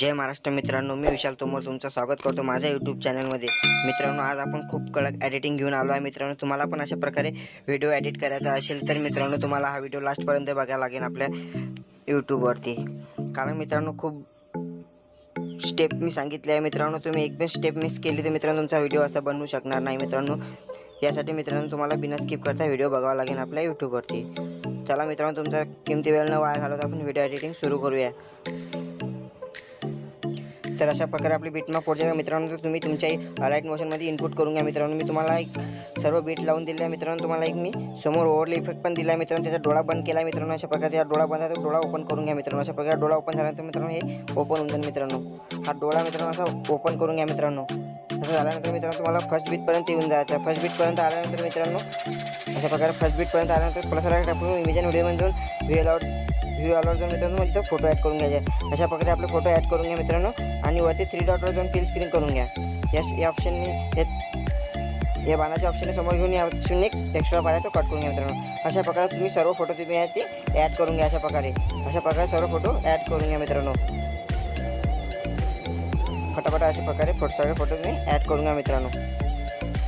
जय महाराष्ट्र मित्रांनो, मी विशाल तुमचं स्वागत करतो माझ्या यूट्यूब चॅनलमध्ये। मित्रांनो, आज आपण खूप कडक एडिटिंग घेऊन आलो आहे। मित्रांनो, तुम्हाला पण अशा प्रकारे व्हिडिओ एडिट करायचा असेल तर मित्रांनो तुम्हाला हा व्हिडिओ लास्टपर्यंत बघायला लागेल आपल्या यूट्यूबवरती। कारण मित्रांनो, खूप स्टेप मी सांगितले आहे। मित्रांनो, तुम्ही एक पण स्टेप मिस केली तर मित्रांनो तुमचा व्हिडिओ असा बनवू शकणार नाही। मित्रांनो, यासाठी मित्रांनो तुम्हाला बिना स्किप करता व्हिडिओ बघावा लागेल आपल्या यूट्यूबवरती। चला मित्रांनो, तुमचा किमती वेळ न वाया घालवता आपण व्हिडिओ एडिटिंग सुरू करूया। तर अशा प्रकारे आपली बीटमॅप प्रोजेक्ट मित्रांनो तुम्ही तुमच्या अलाइट मोशनमध्ये इनपुट करून घ्या। मित्रांनो, मी तुम्हाला एक सर्व बीट लावून दिले आहे। मित्रांनो, तुम्हाला एक मी समोर ओव्हरले इफेक्ट पण दिला आहे। मित्रांनो, त्याचा डोळा बंद केला आहे। मित्रांनो, अशा प्रकारे त्याचा डोळा बंद आहे तर डोळा ओपन करून घ्या। मित्रांनो, अशा प्रकारे डोळा ओपन झाल्यानंतर मित्रांनो हे ओपन होऊन जाईल। मित्रांनो, हा डोळा मित्रांनो असा ओपन करून घ्या। मित्रांनो, असं झाल्यानंतर मित्रांनो तुम्हाला फर्स्ट बीटपर्यंत येऊन जायचं आहे। फर्स्ट बीटपर्यंत आल्यानंतर मित्रांनो अशा प्रकारे फर्स्ट बीटपर्यंत आल्यानंतर प्लस टाकून इमेज अँड व्हिडिओ व्ह्यू अलॉट जाऊन मित्रांनो मग इथं फोटो ॲड करून घ्यायचे। अशा प्रकारे आपले फोटो ॲड करून घ्या मित्रांनो, आणि वरती 3 डॉटवर जाऊन फिल स्क्रीन करून घ्या। या ऑप्शनने या बाणाच्या ऑप्शनने समोर घेऊन या ऑप्शनने एक एक्स्ट्रा पाहिजे तो कट करून घ्या। मित्रांनो, अशा प्रकारे तुम्ही सर्व फोटो तुम्ही आहेत ते ॲड करून घ्या। अशा प्रकारे सर्व फोटो ॲड करून घ्या। मित्रांनो, फटाफट अशा प्रकारे सगळे फोटो तुम्ही ॲड करून घ्या। मित्रांनो,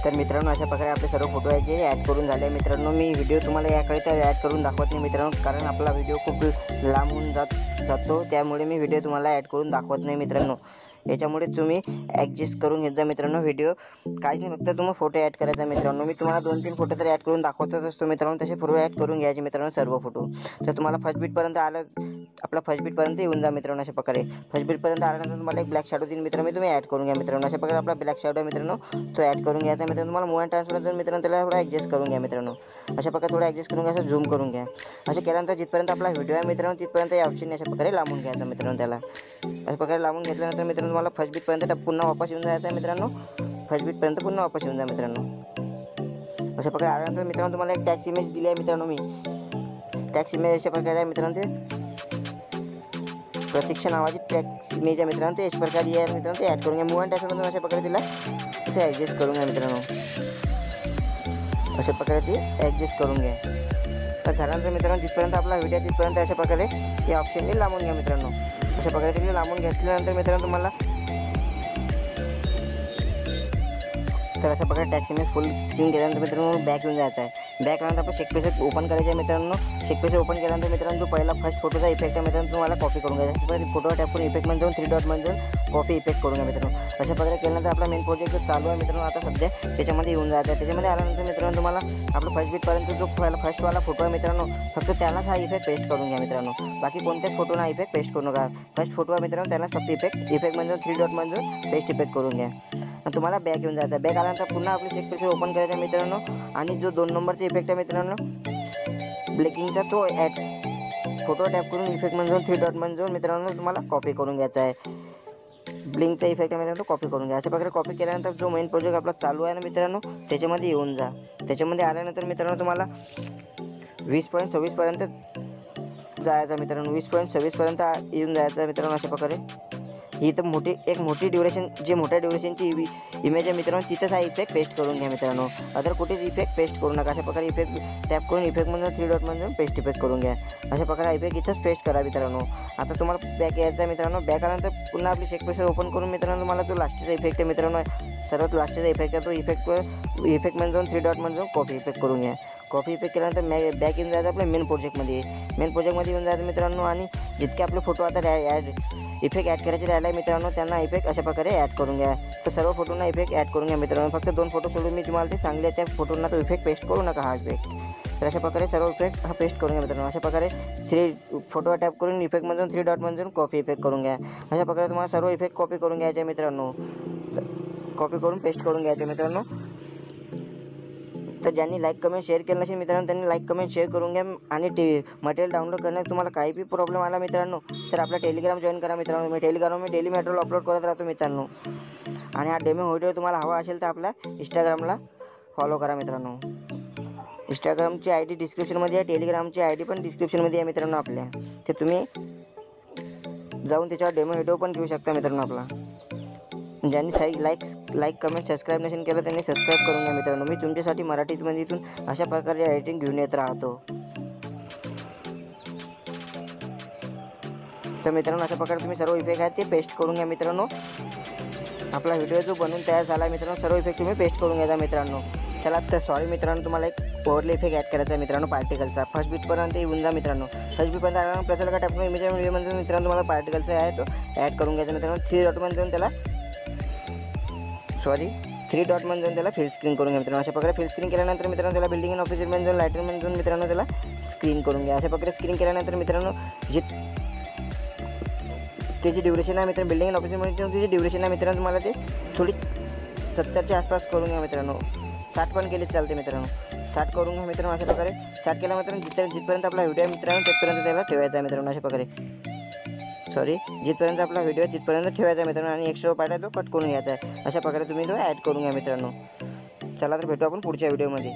तर मित्रांनो अशा प्रकारे आपले सर्व फोटो आहेत जे ॲड करून झाले। मित्रांनो, मी व्हिडिओ तुम्हाला याकडे तर ॲड करून दाखवत नाही मित्रांनो, कारण आपला व्हिडिओ खूप लांब होऊन जातो, त्यामुळे मी व्हिडिओ तुम्हाला ॲड करून दाखवत नाही मित्रांनो। याच्यामुळे तुम्ही ॲडजस्ट करून घेत जा मित्रांनो। व्हिडिओ काहीच नाही, फक्त तुम्हाला फोटो ॲड करायचा। मित्रांनो, मी तुम्हाला 2-3 फोटो तर ॲड करून दाखवतच असतो मित्रांनो, तसे फोटो ॲड करून घ्यायचे मित्रांनो सर्व फोटो। तर तुम्हाला फर्स्ट बीटपर्यंत आलं, आपला फर्स्ट बीटपर्यंत येऊन जा मित्रांनो। अशा प्रकारे फर्स्ट बीटपर्यंत आल्यानंतर तुम्हाला एक ब्लॅक शॅडो देईल मित्रांनो, तुम्ही ॲड करून घ्या। मित्रांनो, अशा प्रकारे आपला ब्लॅक शॅडो मित्रांनो तो ॲड करून घ्यायचा। मित्रांनो, तुम्हाला मूव अँड ट्रान्सफर मित्रांनो त्याला थोडा ॲडजस्ट करून घ्या। मित्रांनो, अशा प्रकारे थोडा ॲडजस्ट करून घ्या, असं झूम करून घ्या। असं केल्यानंतर जिथपर्यंत आपला व्हिडिओ आहे मित्रांनो तिथपर्यंत या ऑप्शनने अशा प्रकारे लांबून घ्यायचा मित्रांनो। त्याला अशा प्रकारे लांबून घेतल्यानंतर मित्रांनो तुम्हाला फर्स्ट बीटपर्यंत पुन्हा वापस येऊन जायचं आहे। मित्रांनो, फर्स्ट बीटपर्यंत पुन्हा वापस येऊन जा मित्रांनो। अशा प्रकारे आल्यानंतर मित्रांनो तुम्हाला एक टॅक्स इमेज दिली आहे मित्रांनो, मी टॅक्स इमेज अशा प्रकारे आहे मित्रांनो, ते प्रतीक्षा नावाची टॅक्स इमेज आहे मित्रांनो, ते अशा प्रकारे आहे मित्रांनो, ते ॲड करून घ्या। मूव अँड ट्रान्सफर अशा प्रकारे तिला इथे ॲडजस्ट करून घ्या मित्रांनो। अशा प्रकारे ती ॲडजस्ट करून घ्या। तर झाल्यानंतर मित्रांनो जिथपर्यंत आपला व्हिडिओ तिथपर्यंत अशा प्रकारे या ऑप्शनने लांबून घ्या मित्रांनो। अशा प्रकारे तिथे लांबून घेतल्यानंतर मित्रांनो तुम्हाला तर अशा प्रकारे टॅक्स इमेज फुल स्क्रीन केल्यानंतर मित्रांनो बॅक येऊन जायचं आहे। बॅक आल्यानंतर आपण शेकपेज ओपन करायचे आहे मित्रांनो। शेकपेज ओपन केल्यानंतर मित्रांनो जो पहिला फर्स्ट फोटोचा इफेक्ट आहे मित्रांनो तुम्हाला कॉपी करून घ्यायचा। अशा प्रकारे फोटो टॅप करून इफेक्टमध्ये जाऊन 3 डॉटमध्ये जाऊन कॉपी इफेक्ट करून घ्या मित्रांनो। अशा प्रकारे केल्यानंतर आपला मेन प्रोजेक्ट चालू आहे मित्रांनो आता सध्या, त्याच्यामध्ये येऊन जायचं आहे। त्याच्यामध्ये आल्यानंतर मित्रांनो तुम्हाला आपलं फर्स्ट बीटपर्यंत जो फर्स्टवाला फोटो आहे मित्रांनो फक्त त्यालाच हा इफेक्ट पेस्ट करून घ्या मित्रांनो। बाकी कोणत्याच फोटोना इफेक्ट पेस्ट करू नका। फर्स्ट फोटो आहे मित्रांनो त्यालाच फक्त इफेक्टमध्ये 3 डॉटमध्ये जाऊन पेस्ट इफेक्ट करून घ्या। तुम्हाला बॅक येऊन जायचं। बॅक आल्यानंतर पुन्हा आपली शेकपेज ओपन करायचा मित्रांनो, आणि जो 2 नंबरचा इफेक्ट आहे मित्रांनो ब्लेकिंगचा तो फोटो टॅप करून इफेक्टमध्ये जाऊन 3 डॉटमध्ये जाऊन मित्रांनो तुम्हाला कॉपी करून घ्यायचा आहे। ब्लिंकचा इफेक्ट आहे मित्रांनो तो कॉपी करून घ्या। अशा प्रकारे कॉपी केल्यानंतर जो मेन प्रोजेक्ट आपला चालू आहे ना मित्रांनो त्याच्यामध्ये येऊन जा। त्याच्यामध्ये आल्यानंतर मित्रांनो तुम्हाला 20.26 पर्यंत जायचं मित्रांनो, 20.26 पर्यंत येऊन जायचं मित्रांनो। अशा प्रकारे ही तर मोठी ड्युरेशन जी मोठ्या ड्युरेशनची इमेज आहे मित्रांनो तिथंच हा इफेक्ट पेस्ट करून घ्या मित्रांनो, अदर कुठेच इफेक्ट पेस्ट करू नका। अशा प्रकारे इफेक्ट टॅप करून इफेक्टमध्ये 3 डॉटमध्ये पेस्ट इफेक्ट करून घ्या। अशा प्रकारे हा इफेक्ट इथंच पेस्ट करा मित्रांनो। आता तुम्हाला बॅक यायचं आहे मित्रांनो। बॅक आल्यानंतर पुन्हा आपली शेकपेज ओपन करून मित्रांनो तुम्हाला जो लास्टचा इफेक्ट आहे मित्रांनो सर्वात लास्टचा इफेक्ट आहे तो इफेक्टमध्ये जाऊन 3 डॉटमध्ये जाऊन कॉपी इफेक्ट करून घ्या। कॉपी इफेक्ट केल्यानंतर बॅक येऊन जायचं आपल्या मेन प्रोजेक्टमध्ये येऊन जायचं मित्रांनो, आणि जितके आपले फोटो आता इफेक्ट ॲड करायचे राहिला आहे मित्रांनो त्यांना इफेक्ट अशा प्रकारे ॲड करून घ्या। तर सर्व फोटोंना इफेक्ट ॲड करून घ्या मित्रांनो। फक्त 2 फोटो सोडून मी तुम्हाला ते सांगले त्या फोटोंना तो इफेक्ट पेस्ट करू नका हा इफेक्ट। तर अशा प्रकारे सर्व इफेक्ट हा पेस्ट करून घ्या मित्रांनो। अशा प्रकारे 3 फोटो टॅप करून इफेक्टमध्ये जाऊन 3 डॉटमध्ये जाऊन कॉपी इफेक्ट करून घ्या। अशा प्रकारे तुम्हाला सर्व इफेक्ट कॉपी करून घ्यायचे मित्रांनो, कॉपी करून पेस्ट करून घ्यायचे मित्रांनो। तर ज्यांनी लाईक कमेंट शेअर केलं नसेल मित्रांनो त्यांनी लाईक कमेंट शेअर करून घ्या। आणि मटेरियल डाउनलोड करण्यात तुम्हाला काही बी प्रॉब्लेम आला मित्रांनो तर आपला टेलिग्राम जॉईन करा मित्रांनो। मी टेलिग्रामवर डेली मटेरियल अपलोड करत राहतो मित्रांनो। आणि हा डेमो व्हिडिओ तुम्हाला हवा असेल तर आपल्या इंस्टाग्रामला फॉलो करा मित्रांनो। इंस्टाग्रामची ID डिस्क्रिप्शनमध्ये आहे, टेलिग्रामची ID पण डिस्क्रिप्शनमध्ये आहे मित्रांनो आपल्या, ते तुम्ही जाऊन त्याच्यावर डेमो व्हिडिओ पण घेऊ शकता मित्रांनो आपला। ज्यांनी लाईक कमेंट सबस्क्राईब नसेल केलं त्यांनी सबस्क्राईब करून घ्या मित्रांनो। मी तुमच्यासाठी मराठीमध्ये इथून अशा प्रकारे एडिटिंग घेऊन येत राहतो। तर मित्रांनो अशा प्रकारे तुम्ही सर्व इफेक्ट आहेत ते पेस्ट करून घ्या मित्रांनो. आपला व्हिडिओ जो बनवून तयार झाला मित्रांनो, सर्व इफेक्ट तुम्ही पेस्ट करून घ्यायचा मित्रांनो. चला तर सॉरी मित्रांनो, तुम्हाला एक ओव्हरले इफेक्ट ॲड करायचा आहे मित्रांनो पार्टिकलचा. फर्स्ट बीटपर्यंत येऊन जा मित्रांनो. फर्स्ट बीटपर्यंत आल्यानंतर प्लस का टाकून इमेज व्हिडिओमध्ये मित्रांनो तुम्हाला पार्टिकलचा आहे तो ॲड करून घ्यायचा मित्रांनो. 3 डॉटमध्ये जाऊन त्याला 3 डॉटमध्ये जाऊन त्याला फिल स्क्रीन करून घ्या मित्रांनो. अशा प्रकारे फिल स्क्रीन केल्यानंतर मित्रांनो त्याला बिल्डिंग इन ऑफिसमध्ये जाऊन लायटरमध्ये जाऊन मित्रांनो त्याला स्क्रीन करून घ्या. अशा प्रकारे स्क्रीन केल्यानंतर मित्रांनो त्याची ड्युरेशन आहे मित्रांनो, बिल्डिंग इन ऑफिसमध्ये त्याची ड्युरेशन आहे मित्रांनो तुम्हाला ते थोडी 70च्या आसपास करून घ्या मित्रांनो. 60 पण केली चालते मित्रांनो. 60 करून घ्या मित्रांनो. अशा प्रकारे 60 केला मित्रांनो जिथपर्यंत आपला व्हिडिओ आहे मित्रांनो तिथपर्यंत त्याला ठेवायचा आहे मित्रांनो. अशा प्रकारे जिथपर्यंत आपला व्हिडिओ आहे तिथपर्यंत ठेवायचा आहे मित्रांनो आणि एक्स्ट्रा पार्ट आहे तो कट करून घ्यायचा आहे. अशा प्रकारे तुम्ही तो ॲड करून घ्या मित्रांनो. चला तर भेटू आपण पुढच्या व्हिडिओमध्ये.